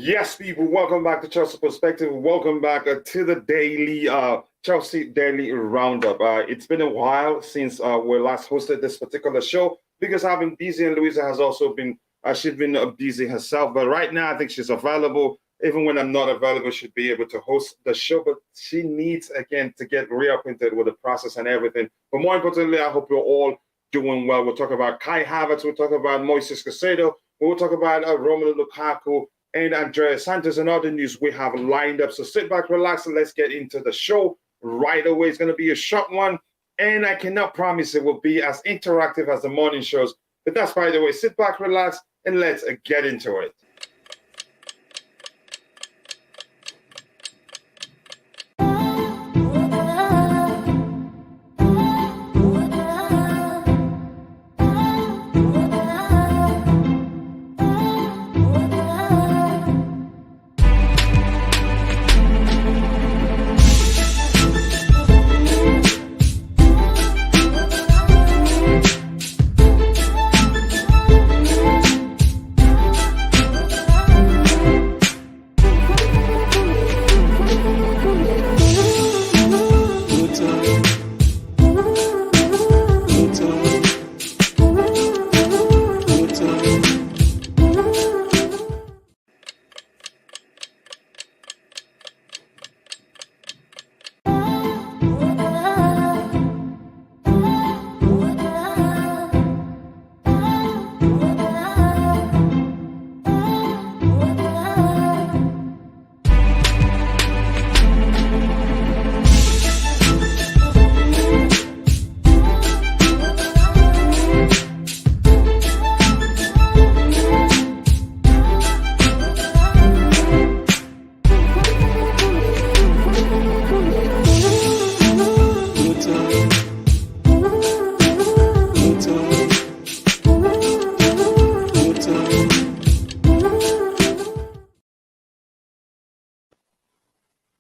Yes, people, welcome back to Chelsea Perspective. Welcome back to the daily Chelsea Daily Roundup. It's been a while since we last hosted this particular show because I've been busy and Louisa has also been, she's been busy herself. But right now, I think she's available. Even when I'm not available, she'd be able to host the show. But she needs, again, to get reacquainted with the process and everything. But more importantly, I hope you're all doing well. We'll talk about Kai Havertz. We'll talk about Moises Caicedo. We'll talk about Romelu Lukaku and Andreas Santos and other news we have lined up. So sit back, relax, and let's get into the show right away. It's going to be a short one, and I cannot promise it will be as interactive as the morning shows. But that's by the way. Sit back, relax, and let's get into it.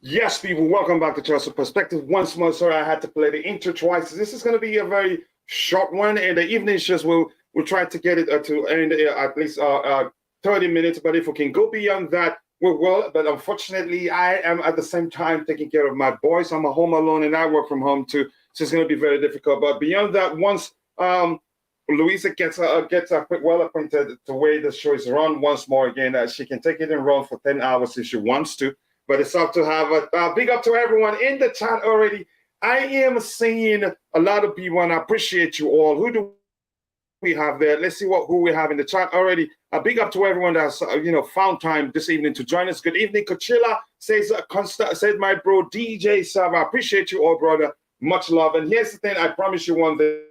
Yes, people, welcome back to Chelsea Perspective. Once more, sorry, I had to play the intro twice. This is going to be a very short one, and the evening shows we'll try to get it to end at least 30 minutes. But if we can go beyond that, we will. But unfortunately, I am at the same time taking care of my boys. I'm a home alone, and I work from home too, so it's going to be very difficult. But beyond that, once Louisa gets well acquainted to the way the show is run once more again, she can take it and run for 10 hours if she wants to. But it's up to have a big up to everyone in the chat already. I am seeing a lot of people, and I appreciate you all. Who do we have there? Let's see who we have in the chat already. A big up to everyone that's found time this evening to join us. Good evening, Coachella says said my bro DJ Saga. I appreciate you all, brother. Much love. And here's the thing: I promise you one thing.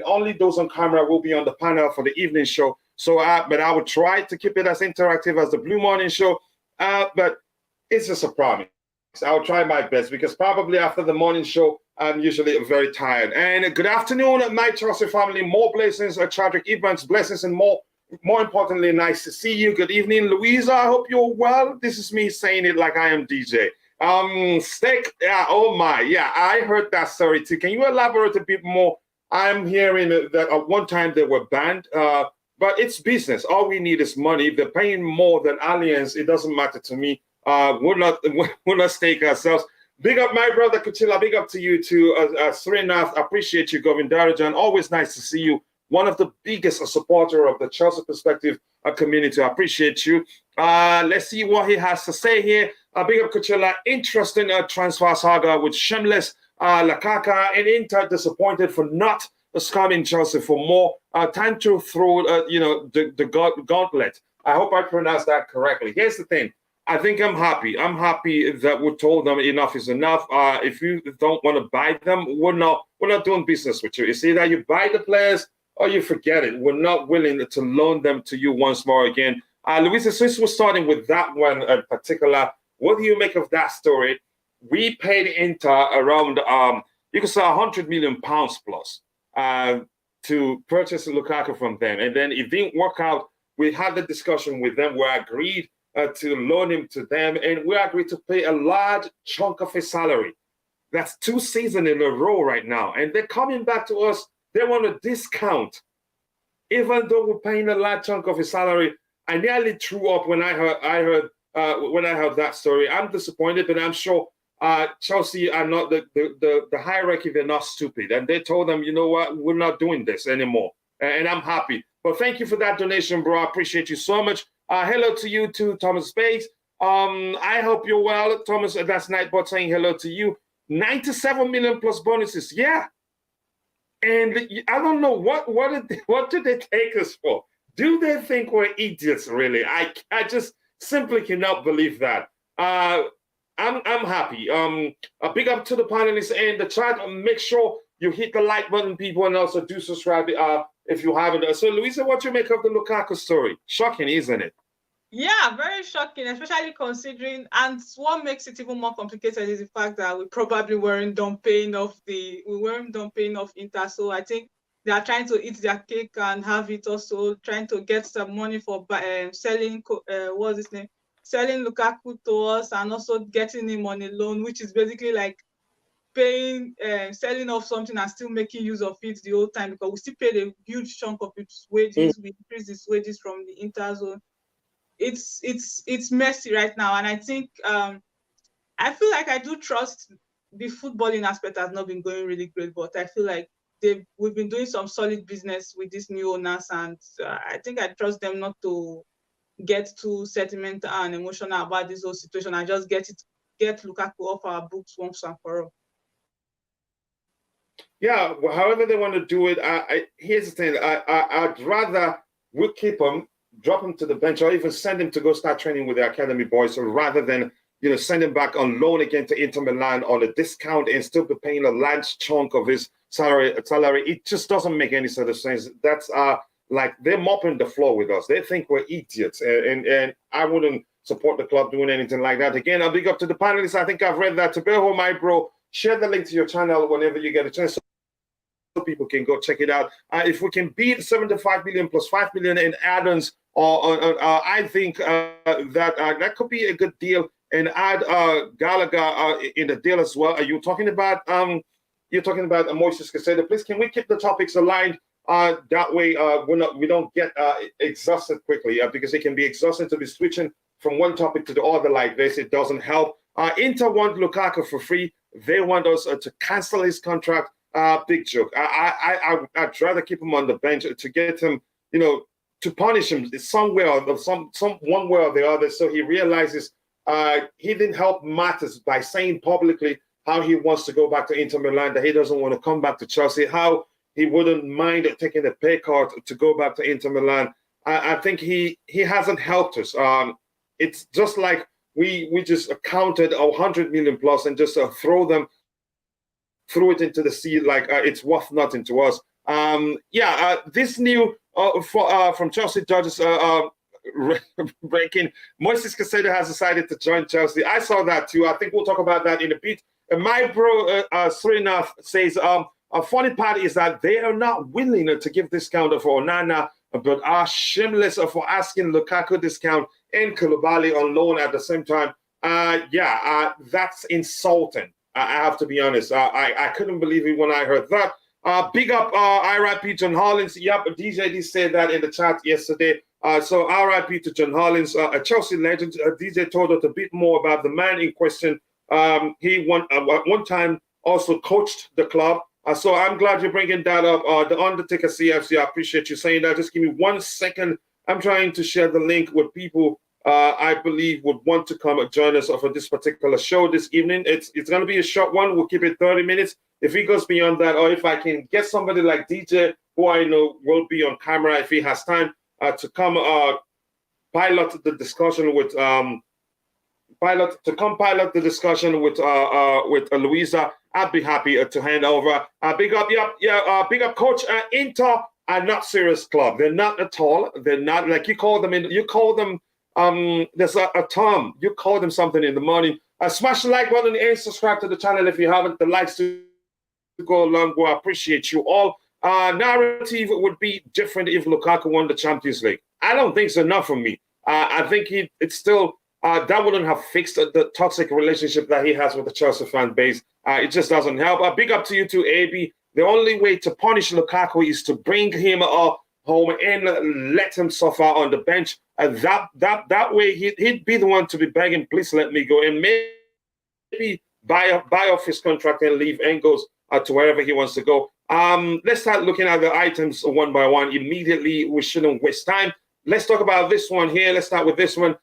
Only those on camera will be on the panel for the evening show. So, but I would try to keep it as interactive as the Blue Morning Show. But it's just a promise. I'll try my best because probably after the morning show, I'm usually very tired. And good afternoon, my Chelsea family. More blessings, tragic events, blessings, and more importantly, nice to see you. Good evening, Louisa. I hope you're well. This is me saying it like I am DJ. Steak. Yeah. Oh my. Yeah. I heard that story too. Can you elaborate a bit more? I'm hearing that at one time they were banned. But it's business. All we need is money. If they're paying more than Allianz, it doesn't matter to me. We'll not stake ourselves. Big up my brother Kuchila. Big up to you too. Srinath, appreciate you, Govindarajan. Always nice to see you. One of the biggest supporter of the Chelsea Perspective community. I appreciate you. Let's see what he has to say here. Big up Kuchila. Interesting transfer saga with shameless Lukaku and Inter disappointed for not scamming Chelsea for more. Time to throw the gauntlet. I hope I pronounced that correctly. Here's the thing. I think I'm happy. I'm happy that we told them enough is enough. If you don't want to buy them, we're not doing business with you. It's either you buy the players or you forget it. We're not willing to loan them to you once more again. Louisa, since we're starting with that one in particular, What do you make of that story? We paid Inter around you could say £100 million plus to purchase Lukaku from them, and then it didn't work out. We had the discussion with them. We agreed to loan him to them, and we agreed to pay a large chunk of his salary. That's 2 seasons in a row right now, and they're coming back to us. They want a discount, even though we're paying a large chunk of his salary. I nearly threw up when I heard that story. I'm disappointed, but I'm sure Chelsea are not the hierarchy. They're not stupid, and they told them, you know what, we're not doing this anymore, and I'm happy. But thank you for that donation, bro. I appreciate you so much. Hello to you too, Thomas Space. I hope you're well, Thomas. That's Nightbot saying hello to you. 97 million plus bonuses, yeah. And I don't know what did they take us for? Do they think we're idiots? Really, I just simply cannot believe that. I'm happy. A big up to the panelists and the chat. Make sure you hit the like button, people, and also do subscribe if you haven't. So, Louisa, what you make of the Lukaku story? Shocking, isn't it? Yeah, very shocking, especially considering, and what makes it even more complicated is the fact that we probably weren't done paying off Inter. So I think they are trying to eat their cake and have it also, trying to get some money for selling what's his name? Selling Lukaku to us, and also getting him on a loan, which is basically like paying, selling off something and still making use of it the whole time, because we still paid a huge chunk of its wages. We increased his wages from the Inter zone. It's messy right now, and I think I feel like I do trust the footballing aspect has not been going really great, but I feel like we've been doing some solid business with these new owners, and I think I trust them not to get too sentimental and emotional about this whole situation and just get Lukaku off our books once and for all. Yeah, well, however they want to do it. Here's the thing: I'd rather we keep him, drop him to the bench, or even send him to go start training with the academy boys, so rather than send him back on loan again to Inter Milan on a discount and still be paying a large chunk of his salary. It just doesn't make any sort of sense. That's like they're mopping the floor with us. They think we're idiots, and I wouldn't support the club doing anything like that. Again, I'll big up to the panelists. I think I've read that. Tabeho, my bro, share the link to your channel whenever you get a chance, so people can go check it out. If we can beat 75 million plus 5 million in add-ons, I think that could be a good deal, and add Gallagher in the deal as well. Are you talking about Moises Caicedo? Please, can we keep the topics aligned? That way we don't get exhausted quickly, because it can be exhausting to be switching from one topic to the other like this. It doesn't help. Inter want Lukaku for free. They want us to cancel his contract. Big joke. I'd rather keep him on the bench to get him, to punish him somewhere, or one way or the other, so he realizes he didn't help matters by saying publicly how he wants to go back to Inter Milan, that he doesn't want to come back to Chelsea, how he wouldn't mind taking a pay cut to go back to Inter Milan. I think he hasn't helped us. It's just like we just counted 100 million plus and just threw it into the sea like it's worth nothing to us. This new from Chelsea judges breaking, Moises Caicedo has decided to join Chelsea. I saw that too. I think we'll talk about that in a bit. My bro Srinath says a funny part is that they are not willing to give discount for Onana, but are shameless for asking Lukaku discount and Koulibaly on loan at the same time. That's insulting. I have to be honest. I couldn't believe it when I heard that. Big up RIP John Hollins. Yep, DJ said that in the chat yesterday. So RIP to John Hollins, a Chelsea legend. DJ told us a bit more about the man in question. He one time also coached the club. So I'm glad you're bringing that up. The Undertaker CFC, I appreciate you saying that. Just give me 1 second. I'm trying to share the link with people I believe would want to come and join us for this particular show this evening. It's going to be a short one. We'll keep it 30 minutes. If it goes beyond that, or if I can get somebody like DJ, who I know will be on camera if he has time, to come pilot the discussion with Louisa, I'd be happy to hand over. Big up, Coach. Inter are not serious club. They're not at all. They're not like you call them. there's a term, you call them something in the morning. Smash the like button and subscribe to the channel if you haven't. The likes to go along. I appreciate you all. Narrative would be different if Lukaku won the Champions League. I don't think it's enough for me. I think it's still that wouldn't have fixed the toxic relationship that he has with the Chelsea fan base. It just doesn't help. Big up to you too, AB. The only way to punish Lukaku is to bring him home and let him suffer on the bench. That way he'd be the one to be begging, please let me go, and maybe buy off his contract and leave and goes to wherever he wants to go. Let's start looking at the items one by one immediately. We shouldn't waste time. Let's talk about this one here. Let's start with this one.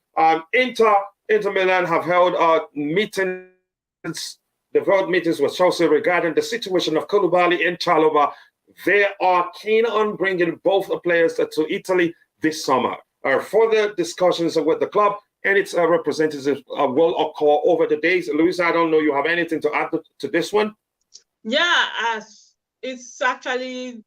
Inter Milan have held meetings. They've held meetings with Chelsea regarding the situation of Koulibaly and Chalobah. They are keen on bringing both the players to Italy this summer. Further discussions with the club and its representatives will occur over the days. Luisa, I don't know you have anything to add to this one? Yeah, it's actually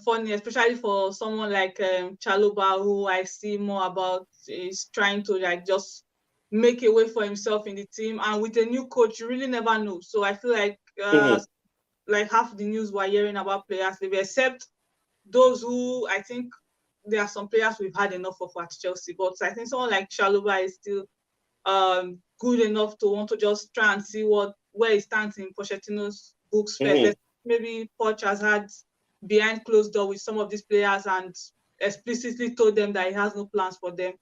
funny, especially for someone like Chalobah, who I see more about is trying to just make a way for himself in the team. And with a new coach, you really never know. So I feel like like half the news we're hearing about players, except those who I think there are some players we've had enough of at Chelsea. But I think someone like Chalobah is still good enough to want to just try and see where he stands in Pochettino's books first. Maybe Poch has had behind closed door with some of these players and explicitly told them that he has no plans for them.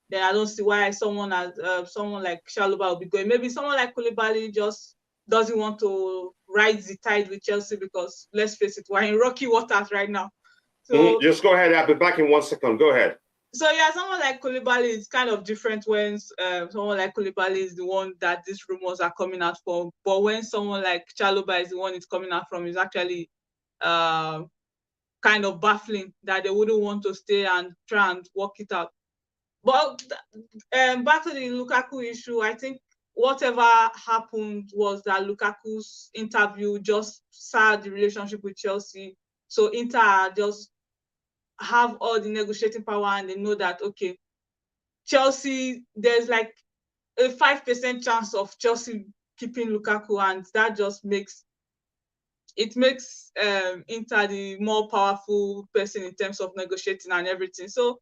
Then I don't see why someone like Chalobah will be going. Maybe someone like Koulibaly just doesn't want to ride the tide with Chelsea because, let's face it, we're in rocky waters right now. So just go ahead. I'll be back in 1 second. Go ahead. So yeah, someone like Koulibaly is kind of different when someone like Koulibaly is the one that these rumors are coming out from. But when someone like Chalobah is the one it's coming out from, is actually kind of baffling that they wouldn't want to stay and try and work it out. But back to the Lukaku issue, I think whatever happened was that Lukaku's interview just soured the relationship with Chelsea. So Inter just have all the negotiating power and they know that, okay, Chelsea, there's like a 5% chance of Chelsea keeping Lukaku, and that just makes Inter the more powerful person in terms of negotiating and everything. So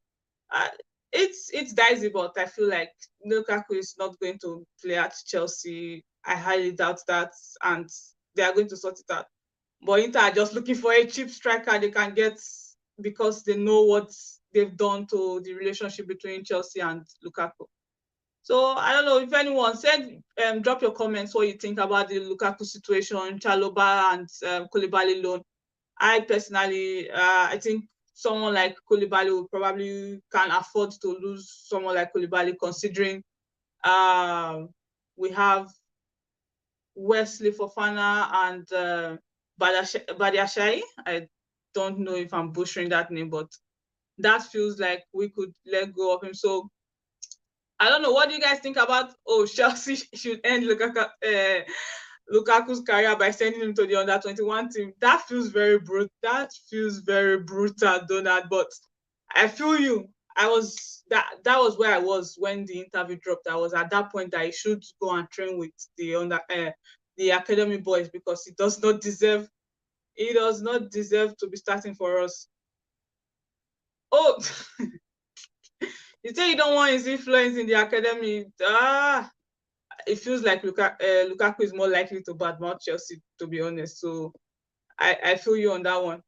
it's dicey, but I feel like Lukaku is not going to play at Chelsea. I highly doubt that, and they are going to sort it out. But Inter are just looking for a cheap striker they can get because they know what they've done to the relationship between Chelsea and Lukaku. So I don't know if anyone said, drop your comments what you think about the Lukaku situation, Chalobah and Koulibaly loan. I personally, I think someone like Koulibaly will probably can afford to lose someone like Koulibaly, considering we have Wesley Fofana and Badiashile. I don't know if I'm butchering that name, but that feels like we could let go of him. So I don't know. What do you guys think about, Chelsea should end Lukaku's career by sending him to the under-21 team? That feels very brutal. That feels very brutal, Donald. But I feel you. That was where I was when the interview dropped. I was at that point that he should go and train with the academy boys, because he does not deserve to be starting for us. Oh, you say you don't want his influence in the academy. It feels like Lukaku is more likely to badmouth Chelsea, to be honest. So I feel you on that one.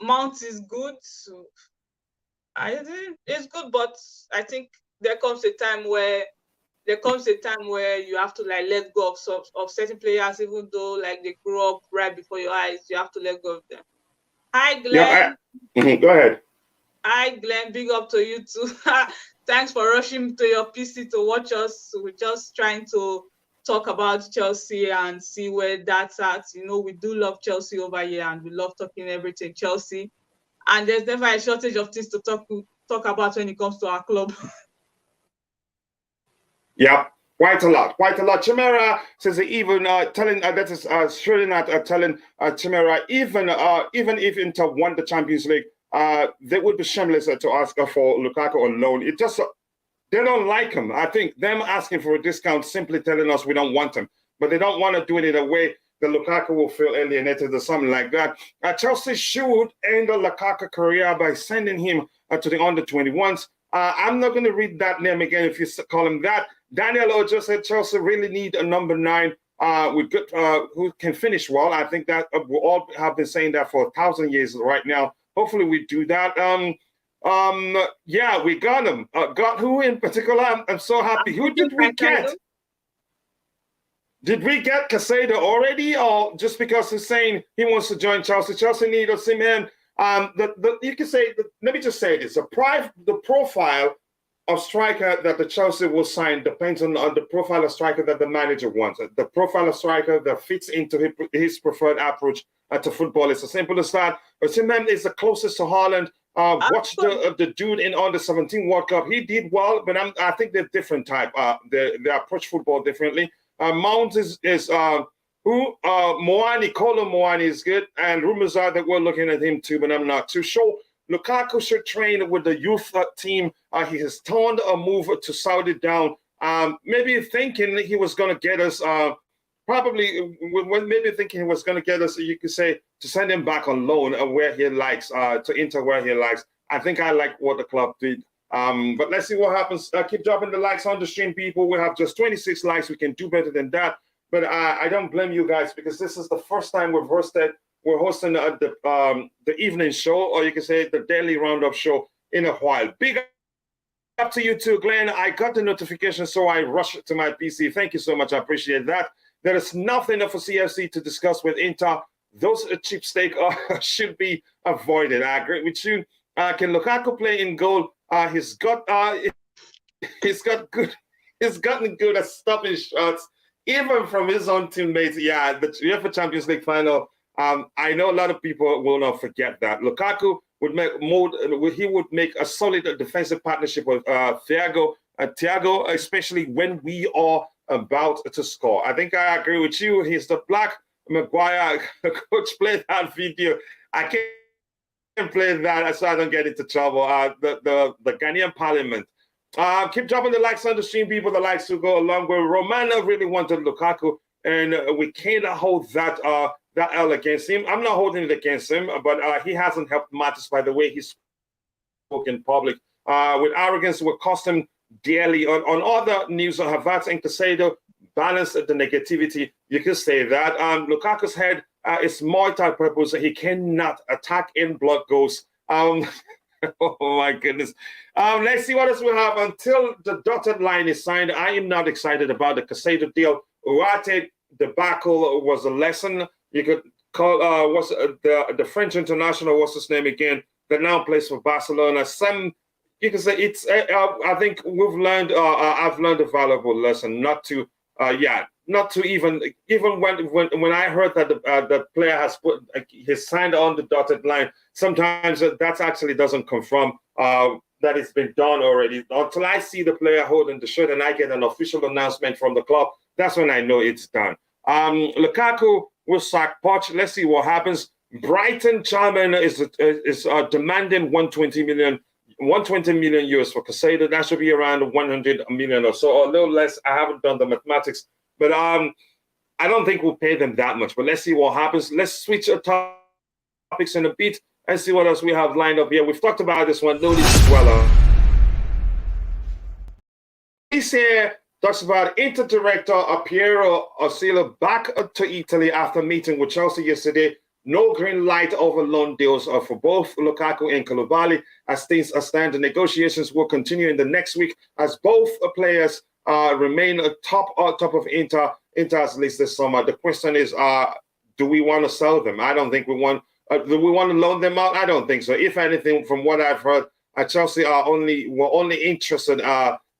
Mount is good. So I think it's good, but I think there comes a time where you have to let go of certain players, even though they grew up right before your eyes. You have to let go of them. Hi, Glenn. Yeah, go ahead. Hi, Glenn. Big up to you too. Thanks for rushing to your PC to watch us. We're just trying to talk about Chelsea and see where that's at. We do love Chelsea over here, and we love talking everything Chelsea. And there's never a shortage of things to talk about when it comes to our club. Yeah, quite a lot. Chimera says even telling that is Shrilin telling Chimera even if Inter won the Champions League, they would be shameless to ask for Lukaku on loan. It just they don't like him. I think them asking for a discount simply telling us we don't want him, but they don't want to do it in a way that Lukaku will feel alienated or something like that. Chelsea should end the Lukaku career by sending him to the under-21s. I'm not going to read that name again if you call him that. Daniel Ojo said Chelsea really need a number 9 with good, who can finish well. I think that we all have been saying that for 1,000 years right now. Hopefully we do that. Yeah, we got him. Got who in particular? I'm so happy. Who did we get? Did we get Caicedo already, or just because he's saying he wants to join Chelsea? Chelsea need a man. You can say. Let me just say this: the profile of striker that the Chelsea will sign depends on the profile of striker that the manager wants. The profile of striker that fits into his preferred approach to football. It's as simple as that. Osimhen is the closest to Haaland. Watch the dude in under-17 World Cup. He did well, but I think they're different type. They approach football differently. Mount is Moani, Kolo Moani is good, and rumors are that we're looking at him too, but I'm not too sure. Lukaku should train with the youth team. He has turned a move to Saudi down, maybe thinking he was going to get us, maybe thinking he was going to get us, you could say, to send him back on loan where he likes, to Inter where he likes. I think I like what the club did. But let's see what happens. Keep dropping the likes on the stream, people. We have just 26 likes. We can do better than that. But I don't blame you guys because this is the first time we're hosting the evening show, or you can say the daily roundup show in a while. Big up to you too, Glenn. I got the notification, so I rushed to my PC. Thank you so much. I appreciate that. There is nothing for CFC to discuss with Inter. Those cheap steak should be avoided. I agree with you. Can Lukaku play in goal? He's gotten good at stopping shots, even from his own teammates. Yeah, the UEFA Champions League final. I know a lot of people will not forget that. Lukaku would make a solid defensive partnership with Thiago, especially when we are about to score. I think I agree with you. He's the Black Maguire. Coach, play that video. I can't play that so I don't get into trouble. The Ghanaian Parliament. Keep dropping the likes on the stream, people. The likes to go along with. Romano really wanted Lukaku, and we can't hold that L against him. I'm not holding it against him, but he hasn't helped matters by the way he's spoken in public. With arrogance, will cost him dearly. On other news, Havertz and Caicedo balance the negativity. You could say that. Lukaku's head is multi-purpose. He cannot attack in blood goals. Oh my goodness. Let's see what else we have. Until the dotted line is signed, I am not excited about the Caicedo deal. Uate debacle was a lesson. You could call the French international, what's his name again, that now plays for Barcelona. You can say it's. I think we've learned. I've learned a valuable lesson not to even when I heard that the player has his signed on the dotted line. Sometimes that actually doesn't confirm that it's been done already. Until I see the player holding the shirt and I get an official announcement from the club, that's when I know it's done. Lukaku will sack Poch. Let's see what happens. Brighton chairman is demanding 120 million euros for Caicedo. That should be around 100 million or so, or a little less. I haven't done the mathematics, but I don't think we'll pay them that much. But let's see what happens. Let's switch topics in a bit and see what else we have lined up here. We've talked about this one. Notice as well. This here talks about Inter director Piero Osilo back to Italy after meeting with Chelsea yesterday. No green light over loan deals for both Lukaku and Koulibaly. As things stand, the negotiations will continue in the next week as both players remain top of Inter's list this summer. The question is, do we want to sell them? I don't think we want. Do we want to loan them out? I don't think so. If anything, from what I've heard, Chelsea were only interested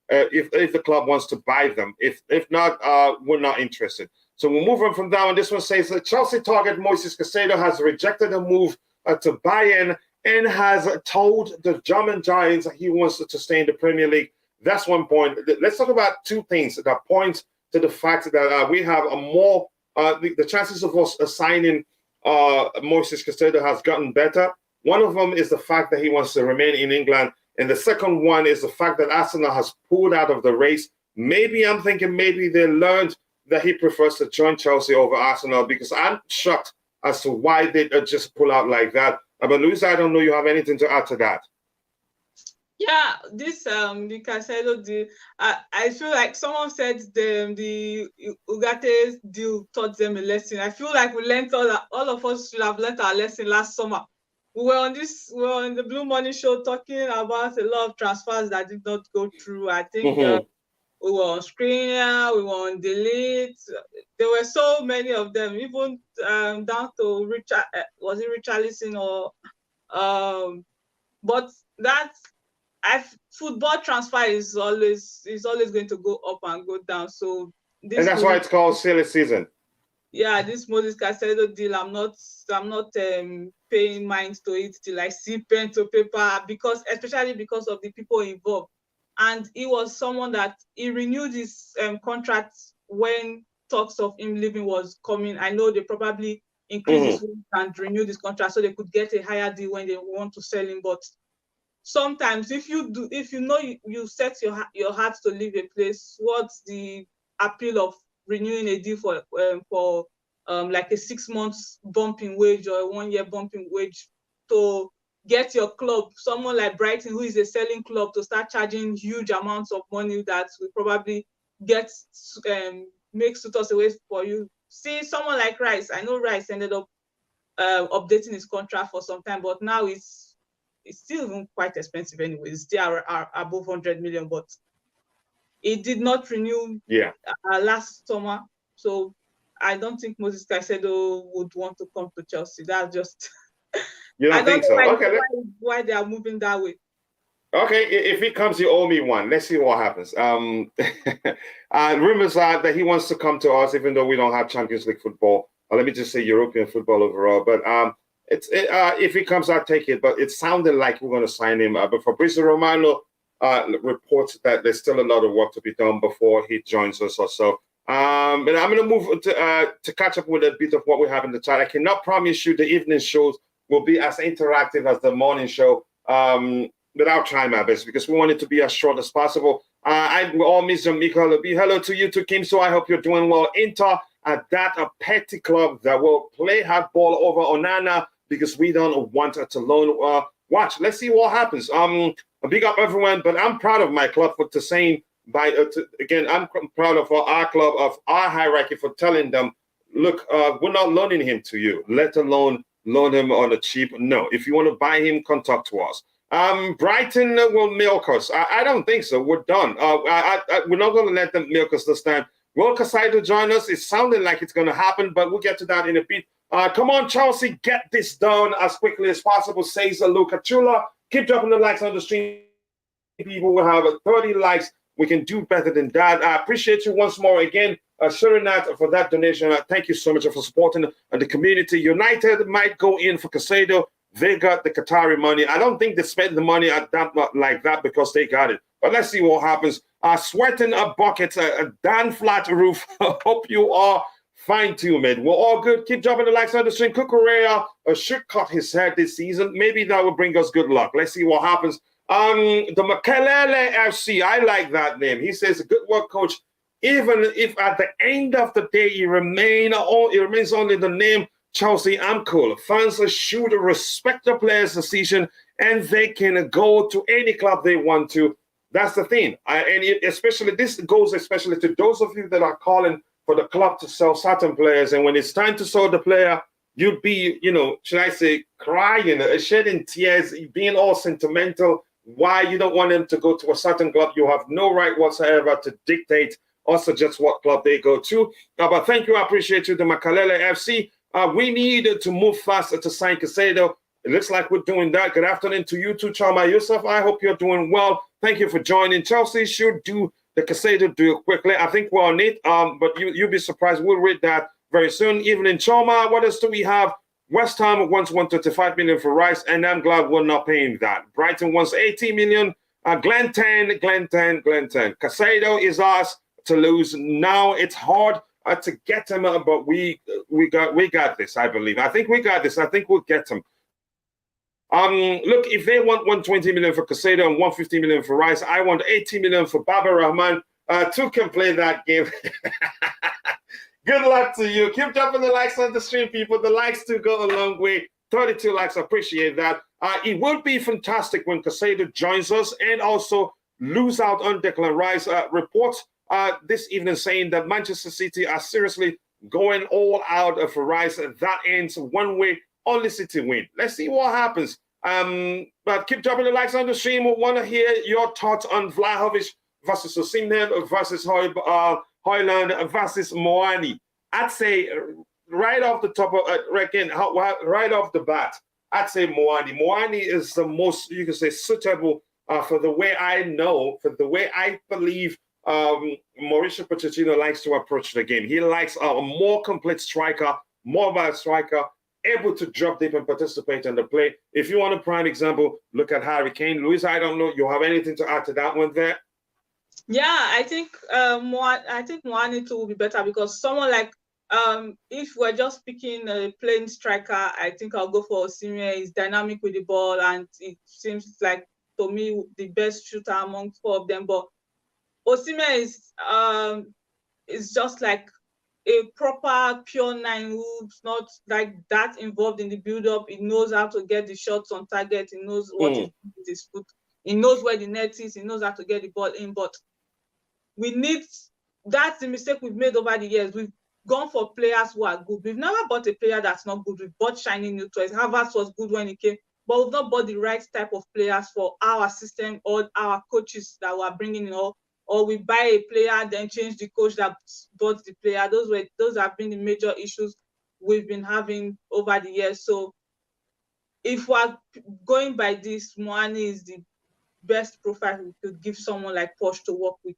if the club wants to buy them. If not, we're not interested. So we'll move on from that one. This one says that Chelsea target Moises Caicedo has rejected a move to Bayern and has told the German Giants he wants to stay in the Premier League. That's one point. Let's talk about two things that point to the fact that we have a more the chances of us signing Moises Caicedo has gotten better. One of them is the fact that he wants to remain in England. And the second one is the fact that Arsenal has pulled out of the race. Maybe I'm thinking maybe they learned that he prefers to join Chelsea over Arsenal, because I'm shocked as to why they just pull out like that. But Luisa, I don't know you have anything to add to that. Yeah, this the Caicedo deal, I feel like someone said the Ugarte deal taught them a lesson. I feel like we learned all of us should have learned our lesson last summer. We were on the Blue Money show talking about a lot of transfers that did not go through. I think we were on Skriniar, we were on Delete. There were so many of them, even down to Richard. Was it Richarlison or but that's. Football transfer is always going to go up and go down. So and that's why it's called silly season. Yeah, this Moises Caicedo deal, I'm not paying mind to it till I see pen to paper, especially because of the people involved. And he was someone that he renewed his contract when talks of him leaving was coming. I know they probably increased his wage and renewed his contract so they could get a higher deal when they want to sell him, but sometimes if you know you set your heart to leave a place, what's the appeal of renewing a deal for like a 6 months bump in wage or a 1 year bump in wage to get your club, someone like Brighton, who is a selling club, to start charging huge amounts of money that will probably make suitors away for you. See, someone like Rice, I know Rice ended up updating his contract for some time, but now it's still even quite expensive anyway. It's still above 100 million, but it did not renew last summer. So I don't think Moises Caicedo would want to come to Chelsea. That's just you don't think so? Why they are moving that way. Okay, if he comes, you owe me one. Let's see what happens. Rumors are that he wants to come to us, even though we don't have Champions League football. Let me just say European football overall. But if he comes, I'll take it. But it sounded like we're going to sign him. But Fabrizio Romano reports that there's still a lot of work to be done before he joins us or so. And I'm going to move to catch up with a bit of what we have in the chat. I cannot promise you the evening shows will be as interactive as the morning show, but I'll try my best because we want it to be as short as possible. I all miss Mika. Hello to you too, Kim. So I hope you're doing well. Inter at that a petty club that will play hardball over Onana, because we don't want to loan. Watch, let's see what happens. Big up everyone, but I'm proud of my club for saying again, I'm proud of our club, of our hierarchy, for telling them, look, we're not loaning him to you, let alone loan him on a cheap. No, if you want to buy him, come talk to us. Brighton will milk us. I don't think so. We're done. We're not going to let them milk us this time. Will Caicedo join us? It's sounding like it's going to happen, but we'll get to that in a bit. Come on, Chelsea, get this done as quickly as possible, says Luca Chula. Keep dropping the likes on the stream. People will have 30 likes. We can do better than that. I appreciate you once more again, Surinat, for that donation. Thank you so much for supporting the community. United might go in for Caicedo. They got the Qatari money. I don't think they spent the money at that like that because they got it. But let's see what happens. Sweating up buckets, a Dan Flat Roof. Hope you are fine too, man. We're all good. Keep dropping the likes on the stream. Kukurea should cut his head this season. Maybe that will bring us good luck. Let's see what happens. The Makalele FC, I like that name. He says, good work, coach. Even if at the end of the day it remains only the name Chelsea, I'm cool. Fans should respect the players' decision, and they can go to any club they want to. That's the thing. This goes especially to those of you that are calling for the club to sell certain players, and when it's time to sell the player, you'd be, should I say, crying, shedding tears, being all sentimental. Why you don't want them to go to a certain club? You have no right whatsoever to dictate or suggest what club they go to. But thank you, I appreciate you, the Makalele FC. We need to move faster to sign Caicedo. It looks like we're doing that. Good afternoon to you too, Chama Yusuf. I hope you're doing well. Thank you for joining. Chelsea should do the Caicedo deal quickly. I think we're on it, but you'll be surprised. We'll read that very soon. Evening, Choma. What else do we have? West Ham wants 135 million for Rice, and I'm glad we're not paying that. Brighton wants 80 million. Glen 10. Caicedo is ours to lose. Now it's hard to get him, but we got this, I believe. I think we got this. I think we'll get him. Look, if they want 120 million for Caicedo and 150 million for Rice, I want 80 million for Baba Rahman. Two can play that game. Good luck to you. Keep dropping the likes on the stream, people. The likes do go a long way. 32 likes, appreciate that. It would be fantastic when Caicedo joins us and also lose out on Declan Rice. Reports this evening saying that Manchester City are seriously going all out for Rice. That ends one way, only City win. Let's see what happens. But keep dropping the likes on the stream. We want to hear your thoughts on Vlahovic versus Osimhen versus Højlund versus Moani. I'd say right off the top of right off the bat, I'd say Moani. Moani is the most, you can say, suitable for the way I know, for the way I believe Mauricio Pochettino likes to approach the game. He likes a more complete striker, mobile striker, able to drop deep and participate in the play. If you want a prime example, look at Harry Kane. Luis, I don't know, you have anything to add to that one there? Yeah, I think Moani too will be better because someone like if we're just picking a plain striker, I think I'll go for Osimhen. He's dynamic with the ball, and it seems like to me the best shooter among four of them. But Osimhen is just like a proper pure nine who's not like that involved in the build-up. He knows how to get the shots on target. He knows what is with his foot. He knows where the net is. He knows how to get the ball in. But that's the mistake we've made over the years. We've gone for players who are good. We've never bought a player that's not good. We've bought shiny new toys. Havertz was good when he came, but we've not bought the right type of players for our system or our coaches that we're bringing in. Or we buy a player, then change the coach that bought the player. Those have been the major issues we've been having over the years. So if we're going by this, Moani is the best profile we could give someone like Poch to work with.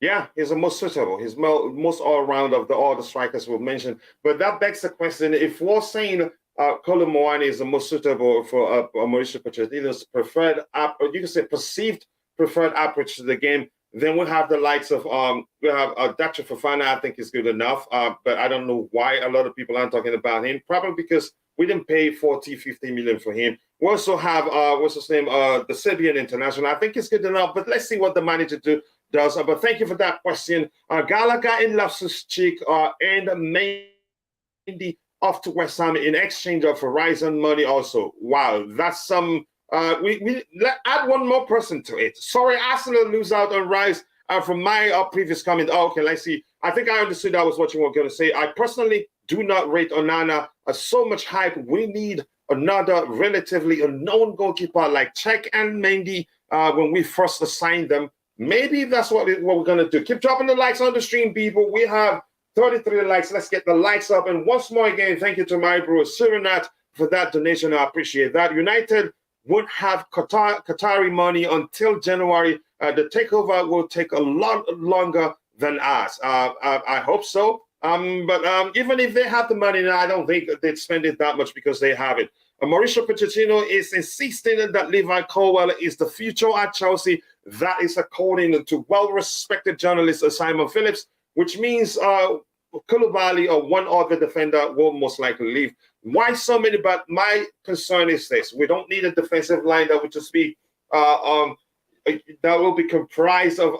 Yeah, he's the most suitable. He's most all-round of all the strikers we've mentioned. But that begs the question, if we're saying Kolo Muani is the most suitable for Mauricio Pochettino's preferred, or you can say perceived preferred approach to the game, then we'll have the likes of, we have Dacho Fofana, I think is good enough. But I don't know why a lot of people aren't talking about him. Probably because we didn't pay 40, 50 million for him. We also have, what's his name, the Serbian international. I think it's good enough, but let's see what the manager does. But thank you for that question. Gallagher in Loftus-Cheek and Mendy off to West Ham in exchange of Horizon money also. Wow, that's some... we add one more person to it. Sorry, Arsenal lose out on Rice from my previous comment. Oh, okay, let's see. I think I understood that was what you were going to say. I personally do not rate Onana as so much hype. We need another relatively unknown goalkeeper like Cech and Mendy when we first assigned them. Maybe that's what we're going to do. Keep dropping the likes on the stream, people. We have 33 likes. Let's get the likes up. And once more again, thank you to my bro Surinat for that donation. I appreciate that. United won't have Qatari money until January. The takeover will take a lot longer than us. I hope so. But even if they have the money now, I don't think they'd spend it that much because they have it. Mauricio Pochettino is insisting that Levi Colwill is the future at Chelsea. That is according to well-respected journalist Simon Phillips, which means Koulibaly or one other defender will most likely leave. Why so many? But my concern is this: we don't need a defensive line that would just be that will be comprised of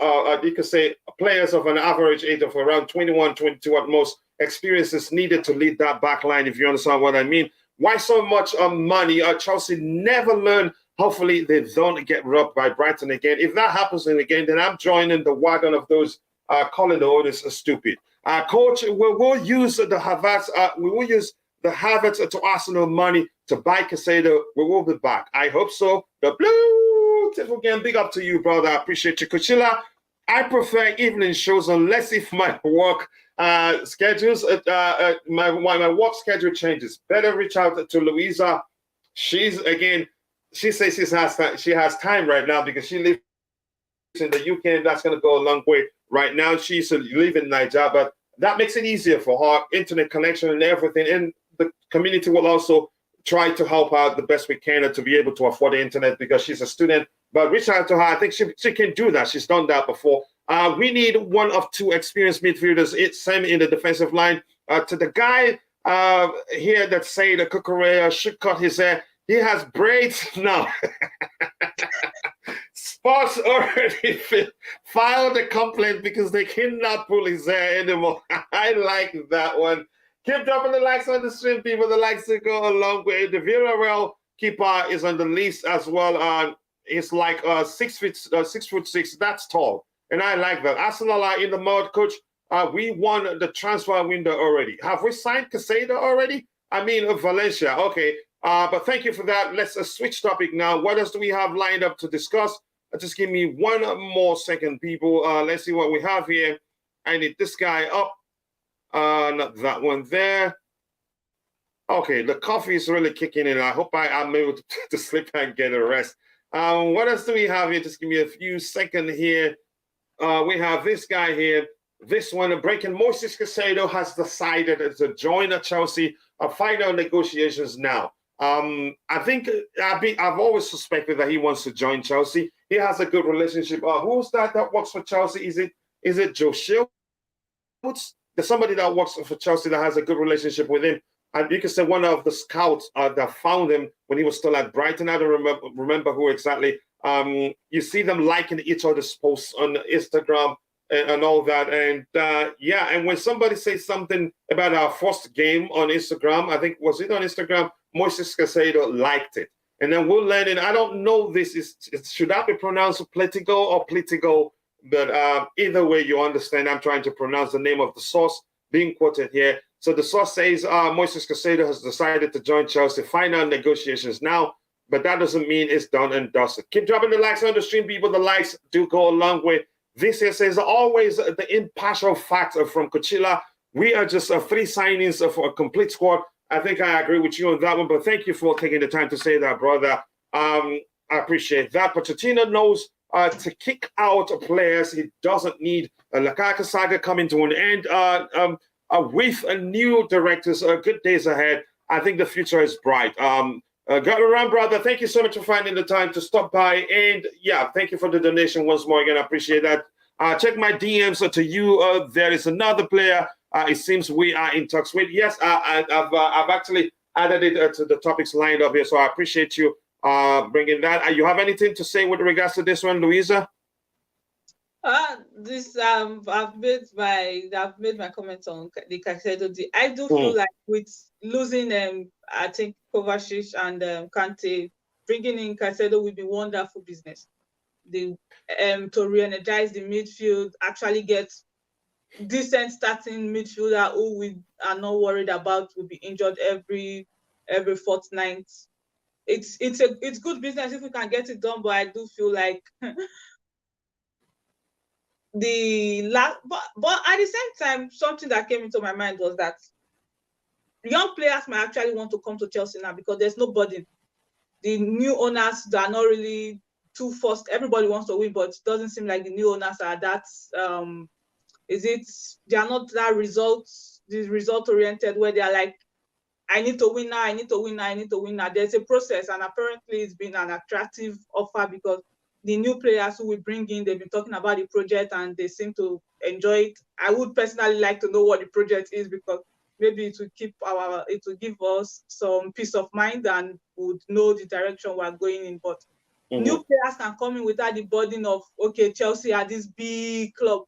you could say players of an average age of around 21, 22 at most. Experience is needed to lead that back line, if you understand what I mean. Why so much money? Chelsea never learn. Hopefully they don't get robbed by Brighton again. If that happens again, then I'm joining the wagon of those calling the owners stupid. Coach, we will use the Havertz. We will use the Havertz to Arsenal money to buy Caicedo. We will be back. I hope so. The blue tip again. Big up to you, brother. I appreciate you, Kuchila. I prefer evening shows unless if my work schedules, my work schedule changes. Better reach out to Louisa. She says she has time right now because she lives in the UK, and that's going to go a long way. Right now, she's living in Nigeria, but that makes it easier for her, internet connection and everything. And the community will also try to help out the best we can to be able to afford the internet because she's a student. But reach out to her. I think she can do that. She's done that before. We need one of two experienced midfielders. It's same in the defensive line. To the guy here that say that Kukurea should cut his hair, He has braids now. Sports already filed a complaint because they cannot pull his hair anymore. I like that one. Keep dropping the likes on the stream, people. The likes to go along with it. The Villarreal keeper is on the list as well. It's like 6'6". That's tall, and I like that. Arsenal are in the mud, coach. We won the transfer window already. Have we signed Caicedo already? I mean, Valencia. Okay. But thank you for that. Let's switch topic now. What else do we have lined up to discuss? Just give me one more second, people. Let's see what we have here. I need this guy up. Not that one there. Okay, the coffee is really kicking in. I hope I'm able to sleep and get a rest. What else do we have here? Just give me a few seconds here. We have this guy here. This one, breaking. Moises Caicedo has decided to join Chelsea. Final negotiations now. I think I've always suspected that he wants to join Chelsea. He has a good relationship. Who's that works for Chelsea? Is it Joe Shields? There's somebody that works for Chelsea that has a good relationship with him. And you can say one of the scouts that found him when he was still at Brighton. I don't remember who exactly. You see them liking each other's posts on Instagram and all that. And yeah, and when somebody says something about our first game on Instagram, I think, was it on Instagram? Moises Caicedo liked it. And then we'll learn it. I don't know should that be pronounced Pletigo or Pletigo? But either way, you understand I'm trying to pronounce the name of the source being quoted here. So the source says Moises Caicedo has decided to join Chelsea. Final negotiations now, but that doesn't mean it's done and dusted. Keep dropping the likes on the stream, people. The likes do go a long way. This here says always the impartial facts from Coachella. We are just 3 signings for a complete squad. I think I agree with you on that one, but thank you for taking the time to say that, brother. I appreciate that. Pochettino knows to kick out players. He doesn't need a Lukaku saga coming to an end. With new directors, good days ahead. I think the future is bright. Got around, brother. Thank you so much for finding the time to stop by. And yeah, thank you for the donation once more again. I appreciate that. Check my DMs to you. There is another player. It seems we are in talks with. Yes, I've actually added it to the topics lined up here. So I appreciate you bringing that. You have anything to say with regards to this one, Louisa? I've made my comments on the Caicedo. I do feel like with losing I think Kovacic and Kante, bringing in Caicedo will be wonderful business. To re-energize the midfield, actually get decent starting midfielder who we are not worried about will be injured every fortnight. It's good business if we can get it done, but I do feel like but at the same time, something that came into my mind was that young players might actually want to come to Chelsea now because there's nobody. The new owners that are not really too forced. Everybody wants to win, but it doesn't seem like the new owners are that. They are not that result oriented where they are like, I need to win now, I need to win now, I need to win now. There's a process, and apparently it's been an attractive offer because the new players who we bring in, they've been talking about the project and they seem to enjoy it. I would personally like to know what the project is because maybe it will give us some peace of mind and would know the direction we're going in. But new players can come in without the burden of, okay, Chelsea are this big club.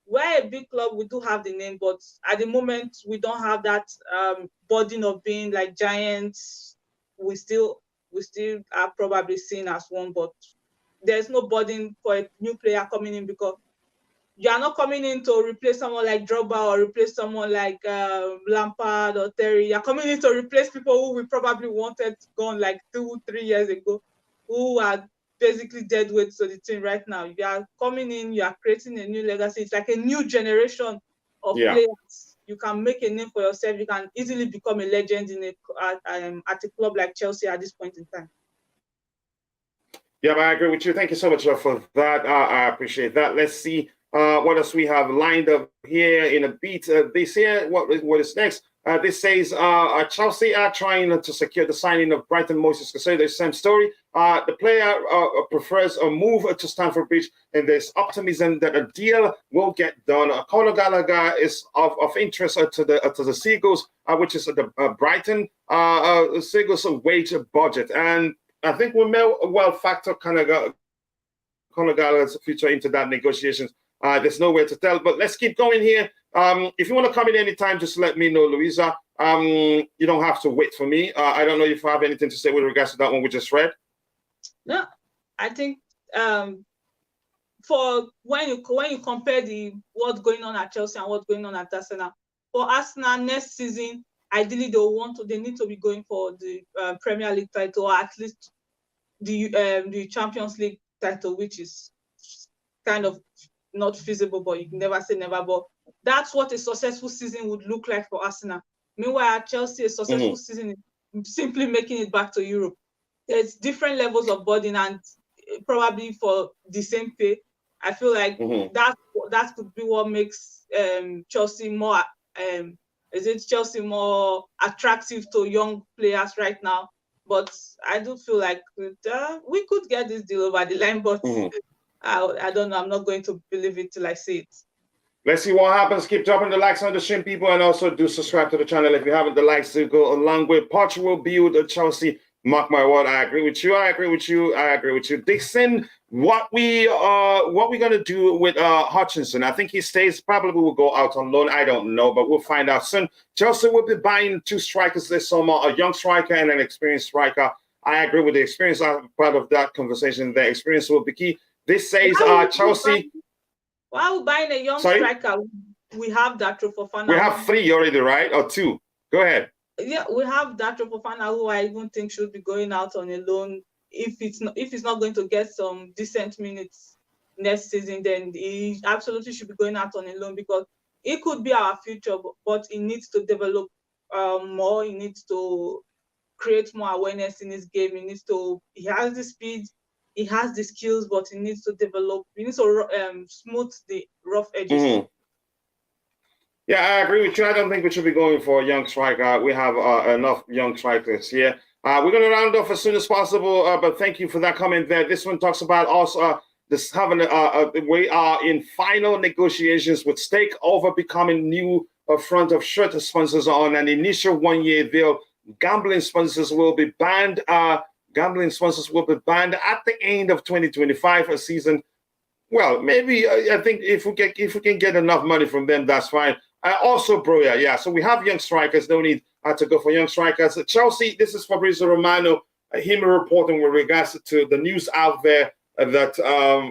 We're a big club, we do have the name, but at the moment we don't have that burden of being like giants. We still are probably seen as one, but there's no burden for a new player coming in because you are not coming in to replace someone like Drogba or replace someone like Lampard or Terry. You're coming in to replace people who we probably wanted gone like 2-3 years ago, who are basically dead weight to the team right now. You are coming in, you are creating a new legacy. It's like a new generation of players. You can make a name for yourself. You can easily become a legend at a club like Chelsea at this point in time. Yeah, I agree with you. Thank you so much for that. I appreciate that. Let's see what else we have lined up here in a beat. This here, what is next? This says Chelsea are trying to secure the signing of Brighton Moises Caicedo. Same story. The player prefers a move to Stamford Bridge, and there's optimism that a deal will get done. Conor Gallagher is of interest to the Seagulls, which is the Brighton Seagulls wage budget, and I think we may well factor Conor Gallagher's future into that negotiations. There's no way to tell, but let's keep going here. If you want to come in anytime, just let me know, Louisa. You don't have to wait for me. I don't know if you have anything to say with regards to that one we just read. No, I think for when you compare what's going on at Chelsea and what's going on at Arsenal, for Arsenal next season, ideally they need to be going for the Premier League title, or at least the Champions League title, which is kind of not feasible, but you can never say never. But that's what a successful season would look like for Arsenal. Meanwhile, at Chelsea, a successful season is simply making it back to Europe. There's different levels of burden, and probably for the same pay. I feel like that could be what makes Chelsea more. Is it Chelsea more attractive to young players right now? But I do feel like we could get this deal over the line, but I don't know. I'm not going to believe it till I see it. Let's see what happens. Keep dropping the likes on the stream, people, and also do subscribe to the channel if you haven't. The likes to go along with Poch will build Chelsea. Mark my word, I agree with you. I agree with you. I agree with you. Dixon, what we're gonna do with Hutchinson? I think he stays. Probably will go out on loan. I don't know, but we'll find out soon. Chelsea will be buying 2 strikers this summer: a young striker and an experienced striker. I agree with the experience. I'm part of that conversation. The experience will be key. This says Chelsea. Why are we buying a young striker? We have Datro Fofana. We have 3 already, right? Or 2? Go ahead. Yeah, we have Datro Fofana, who I even think should be going out on a loan. If it's not going to get some decent minutes next season, then he absolutely should be going out on a loan, because it could be our future, but he needs to develop more. He needs to create more awareness in his game. He has the speed, he has the skills, but he needs to develop. He needs to smooth the rough edges. Yeah, I agree with you. I don't think we should be going for a young striker. We have enough young strikers here. We're going to round off as soon as possible, but thank you for that comment there. This one talks about us we are in final negotiations with Stake over becoming new front of shirt sponsors on an initial 1-year deal. Gambling sponsors will be banned. Gambling sponsors will be banned at the end of 2025 a season. Well, maybe I think if we can get enough money from them, that's fine. Also, Broya, yeah. So we have young strikers. No need to go for young strikers. Chelsea, this is Fabrizio Romano, him reporting with regards to the news out there that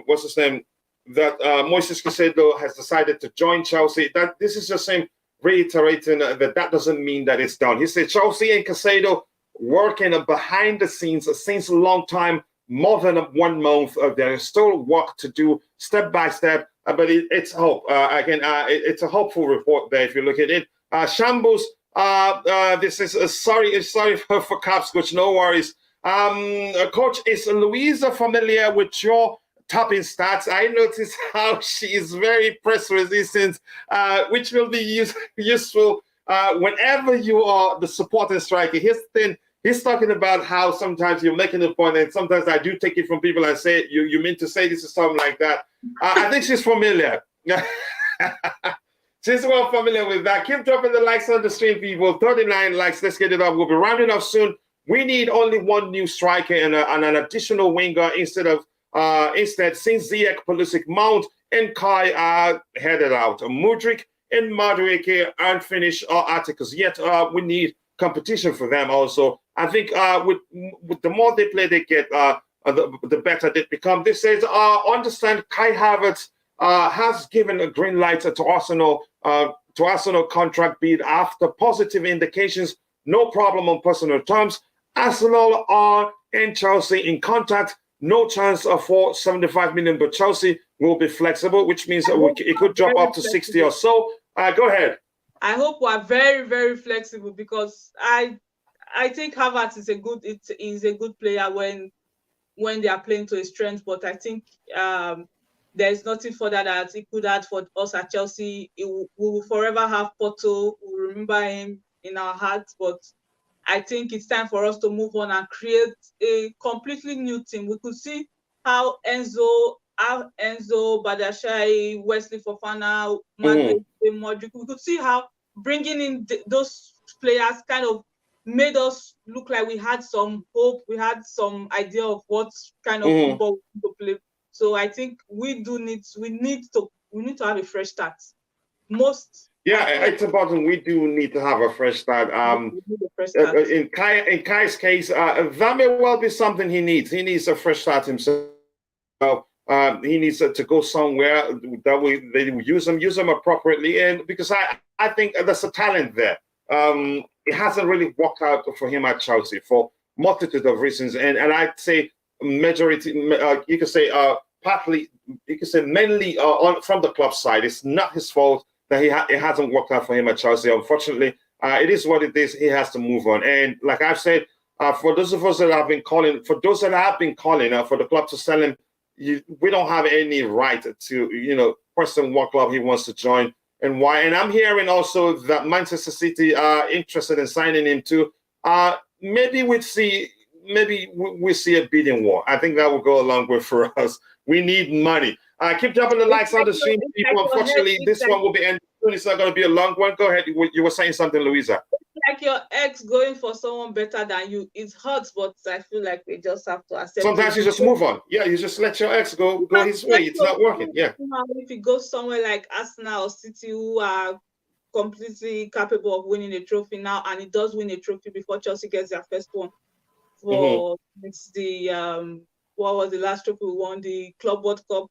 what's his name? That Moises Caicedo has decided to join Chelsea. That this is just him reiterating that doesn't mean that it's done. He said Chelsea and Caicedo working behind the scenes since a long time, more than 1 month. There is still work to do, step by step. But it's hope. It's a hopeful report there if you look at it. Shambles, this is sorry for Caps, Coach. No worries. Coach, is Louisa familiar with your tapping stats? I noticed how she is very press resistant, which will be useful whenever you are the supporting striker. Here's the thing. He's talking about how sometimes you're making a point, and sometimes I do take it from people and say, you mean to say this or something like that. I think she's familiar. She's well familiar with that. Keep dropping the likes on the stream, people. 39 likes. Let's get it up. We'll be rounding off soon. We need only 1 new striker and an additional winger instead, since Ziyech, Pulisic, Mount, and Kai headed out. Mudryk and Madueke aren't finished articles yet. We need competition for them also. I think with the more they play, they get the better they become. This says, understand Kai Havertz has given a green light to Arsenal contract bid after positive indications. No problem on personal terms. Arsenal are and Chelsea in contact. No chance for 75 million, but Chelsea will be flexible, which means it could drop up to 60 or so. Go ahead. I hope we're very, very flexible, because I think Havertz is a good player when they are playing to his strength. But I think there's nothing further that he could add for us at Chelsea. We will forever have Porto. We'll remember him in our hearts, but I think it's time for us to move on and create a completely new team. We could see how Enzo, Badashai, Wesley Fofana, Madueke, Modric, we could see how bringing in those players kind of made us look like we had some hope, we had some idea of what kind of football we need to play. So I think we need to have a fresh start. It's important. We do need to have a fresh start. In Kai's case, that may well be something he needs. He needs a fresh start himself. He needs to go somewhere that they will use him appropriately, and because I think there's a talent there. It hasn't really worked out for him at Chelsea for multitude of reasons, and I'd say majority, you could say partly, you could say mainly from the club side. It's not his fault that it hasn't worked out for him at Chelsea. Unfortunately, it is what it is. He has to move on, and like I've said, for those of us that have been calling, for the club to sell him, we don't have any right to question what club he wants to join and why. And I'm hearing also that Manchester City are interested in signing him too. Maybe we see a bidding war. I think that will go a long way for us. We need money. Keep dropping the likes on the stream, people. Unfortunately, this one will be ending soon. It's not going to be a long one. Go ahead. You were saying something, Louisa. Like your ex going for someone better than you. It hurts, but I feel like we just have to accept. Sometimes you just move on. Yeah, you just let your ex go his way. It's not working. Yeah. If you go somewhere like Arsenal or City, who are completely capable of winning a trophy now, and it does win a trophy before Chelsea gets their first one. It's the what was the last trophy we won? The Club World Cup.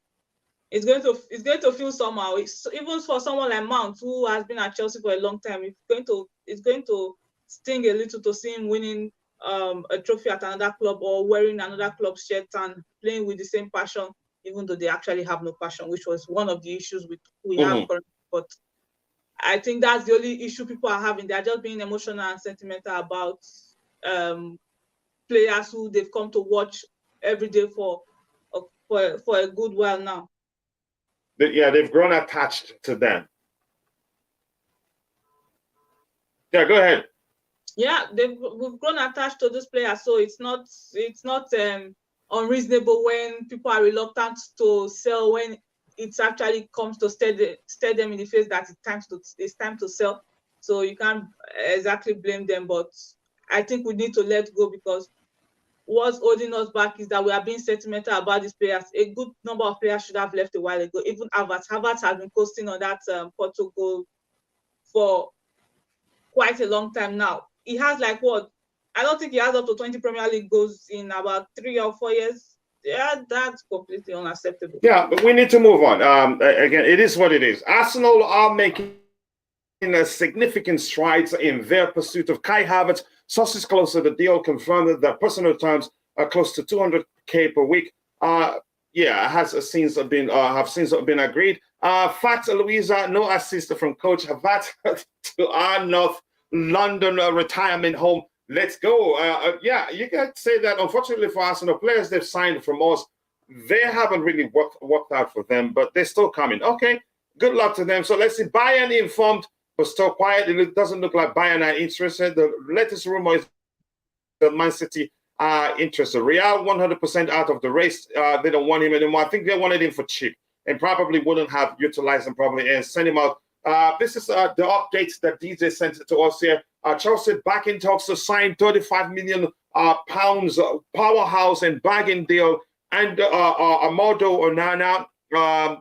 It's going to feel somehow. Even for someone like Mount, who has been at Chelsea for a long time, it's going to sting a little to see him winning a trophy at another club or wearing another club's shirt and playing with the same passion, even though they actually have no passion, which was one of the issues we have currently. But I think that's the only issue people are having. They're just being emotional and sentimental about players who they've come to watch every day for a good while now. Yeah, they've grown attached to them. Yeah, go ahead. Yeah, we've grown attached to those players, so it's not unreasonable when people are reluctant to sell when it actually comes to stare them in the face that it's time to sell. So you can't exactly blame them, but I think we need to let go, because what's holding us back is that we are being sentimental about these players. A good number of players should have left a while ago. Even Havertz has been coasting on that Porto goal for quite a long time now. He has I don't think he has up to 20 Premier League goals in about 3 or 4 years. Yeah, that's completely unacceptable. Yeah, but we need to move on. Again, it is what it is. Arsenal are making significant strides in their pursuit of Kai Havertz. Sources close to the deal confirmed that personal terms are close to 200K per week. Have since been agreed. Fact, Louisa, no assist from Coach Havertz to our North London retirement home. Let's go. You can say that. Unfortunately for Arsenal, players they've signed from us, they haven't really worked out for them, but they're still coming. Okay, good luck to them. So let's see. Bayern informed, but still quiet. It doesn't look like Bayern are interested. The latest rumor is that Man City are interested. Real 100% out of the race. They don't want him anymore. I think they wanted him for cheap and probably wouldn't have utilized him properly and sent him out. This is the updates that DJ sent to us here. Chelsea back in talks to sign 35 million pounds powerhouse and bargain deal. And Amadou Onana,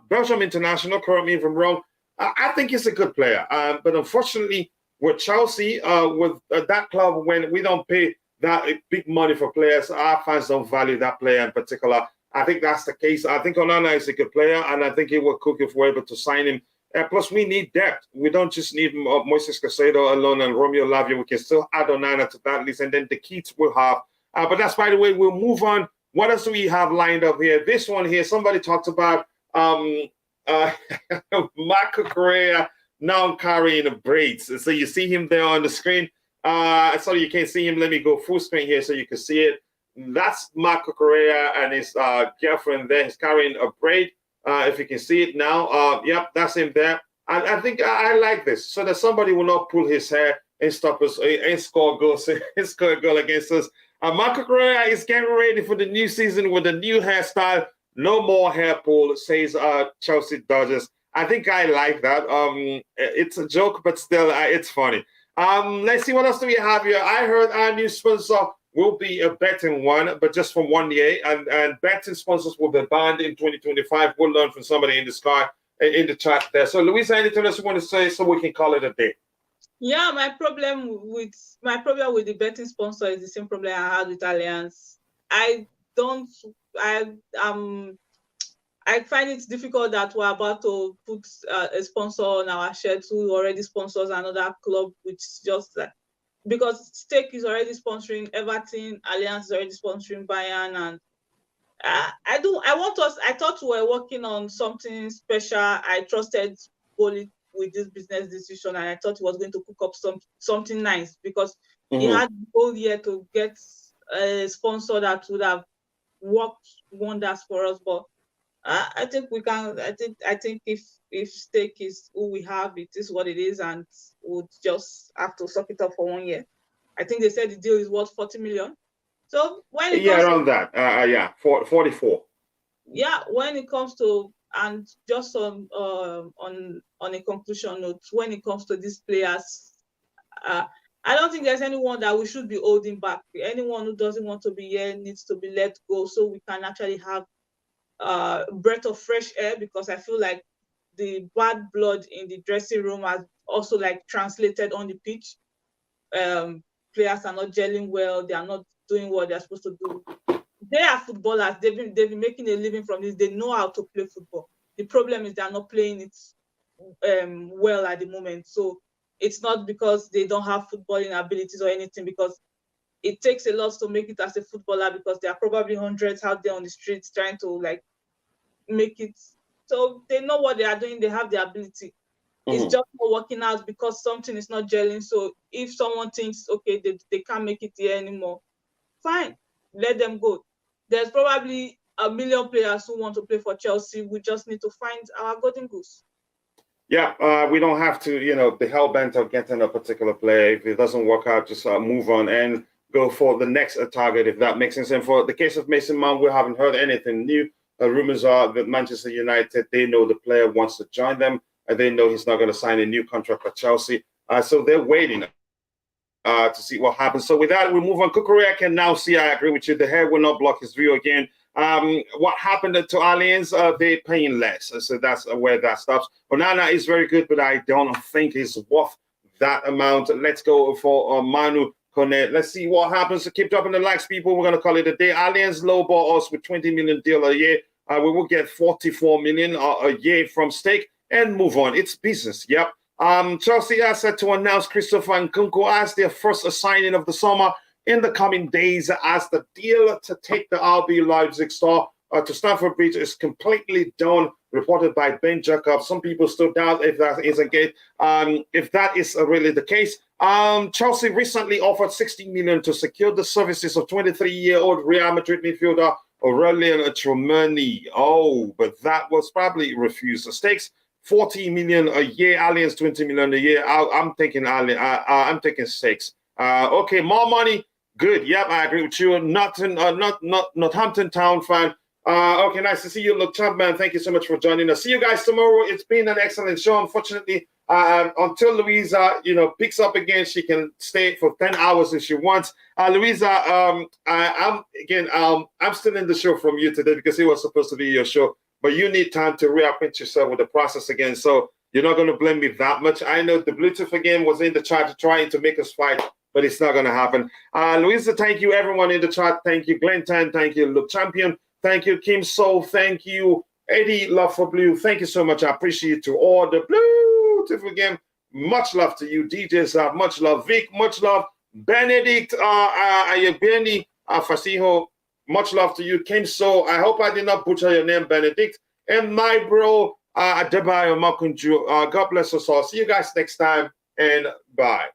Belgium international, correct me if I'm wrong. I think he's a good player. But unfortunately, with Chelsea, with that club, when we don't pay that big money for players, our fans don't value that player in particular. I think that's the case. I think Onana is a good player, and I think he will cook if we're able to sign him. Plus, we need depth. We don't just need Moises Caicedo alone and Romelu Lukaku. We can still add Onana to that list, and then the Keats will have. But that's, by the way, we'll move on. What else do we have lined up here? This one here, somebody talked about Marco Correa now carrying the braids. So you see him there on the screen. So you can't see him. Let me go full screen here so you can see it. That's Marco Correa and his girlfriend there. He's carrying a braid. If you can see it now. Yep, that's him there. I think I like this, so that somebody will not pull his hair and stop us and score goals and score a goal against us. Marco Correa is getting ready for the new season with a new hairstyle. No more hair pull, says Chelsea Dodgers. I think I like that. It's a joke, but still, it's funny. Let's see what else do we have here. I heard our new sponsor will be a betting one, but just for 1 year. And betting sponsors will be banned in 2025. We'll learn from somebody in the chat there. So, Louisa, anything else you want to say so we can call it a day? Yeah, my problem with the betting sponsor is the same problem I had with Allianz. I find it difficult that we're about to put a sponsor on our shirt who already sponsors another club, which is just that because Stake is already sponsoring Everton, Allianz is already sponsoring Bayern, and I thought we were working on something special. I trusted Boli with this business decision, and I thought he was going to cook up something nice because he had the whole year to get a sponsor that would have worked wonders for us, but I think we can. I think if Stake is who we have, it is what it is, and we'll just have to suck it up for 1 year. I think they said the deal is worth 40 million. So when it comes around that, 44. Yeah, when it comes to and just on a conclusion note, when it comes to these players, I don't think there's anyone that we should be holding back. Anyone who doesn't want to be here needs to be let go, so we can actually have breath of fresh air, because I feel like the bad blood in the dressing room has also like translated on the pitch. Players are not gelling well. They are not doing what they're supposed to do. They are footballers. They've been making a living from this. They know how to play football. The problem is they are not playing it well at the moment. So it's not because they don't have footballing abilities or anything, because it takes a lot to make it as a footballer, because there are probably hundreds out there on the streets trying to like make it. So they know what they are doing. They have the ability. It's just not working out because something is not gelling. So if someone thinks, okay, they can't make it here anymore, fine, let them go. There's probably a million players who want to play for Chelsea. We just need to find our golden goose. Yeah, we don't have to, be hell-bent of getting a particular player. If it doesn't work out, just move on and go for the next target, if that makes sense. And for the case of Mason Mount, we haven't heard anything new. Rumors are that Manchester United, they know the player wants to join them, and they know he's not going to sign a new contract for Chelsea. So they're waiting to see what happens. So with that, we move on. Kukurea can now see, I agree with you, the hair will not block his view again. What happened to Allianz? They're paying less. So that's where that stops. Onana is very good, but I don't think he's worth that amount. Let's go for Manu Kone. Let's see what happens. So keep dropping the likes, people. We're going to call it a day. Allianz lowball us with 20 million deal a year. We will get 44 million a year from Stake and move on. It's business. Yep. Chelsea are set to announce Christopher Nkunku as their first signing of the summer in the coming days, as the deal to take the RB Leipzig star to Stamford Bridge is completely done, reported by Ben Jacob. Some people still doubt if that is a case. If that is really the case, Chelsea recently offered 60 million to secure the services of 23-year-old Real Madrid midfielder Aurelien Tchouameni. Oh, but that was probably refused. The stakes 40 million a year, Allianz 20 million a year. I'm taking I'm taking 6. Okay, more money. Good. Yep, I agree with you. Northampton Town fan. Okay, nice to see you, Luke Champman. Thank you so much for joining us. See you guys tomorrow. It's been an excellent show. Unfortunately, until Louisa, picks up again, she can stay for 10 hours if she wants. Louisa, I'm still in the show from you today because it was supposed to be your show, but you need time to reacquaint yourself with the process again. So you're not going to blame me that much. I know the Bluetooth again was in the chat trying to make us fight, but it's not going to happen. Louisa, thank you. Everyone in the chat, thank you. Glenn Tan, thank you. Luke Champion, thank you. Kim Soul, thank you. Eddie, Love for Blue, thank you so much. I appreciate you all. The beautiful game, much love to you. DJs, much love. Vic, much love. Benedict, Ayabeni, Fasiho, much love to you. Kim Soul, I hope I did not butcher your name, Benedict. And my bro, Adebayo Makunju, God bless us all. See you guys next time, and bye.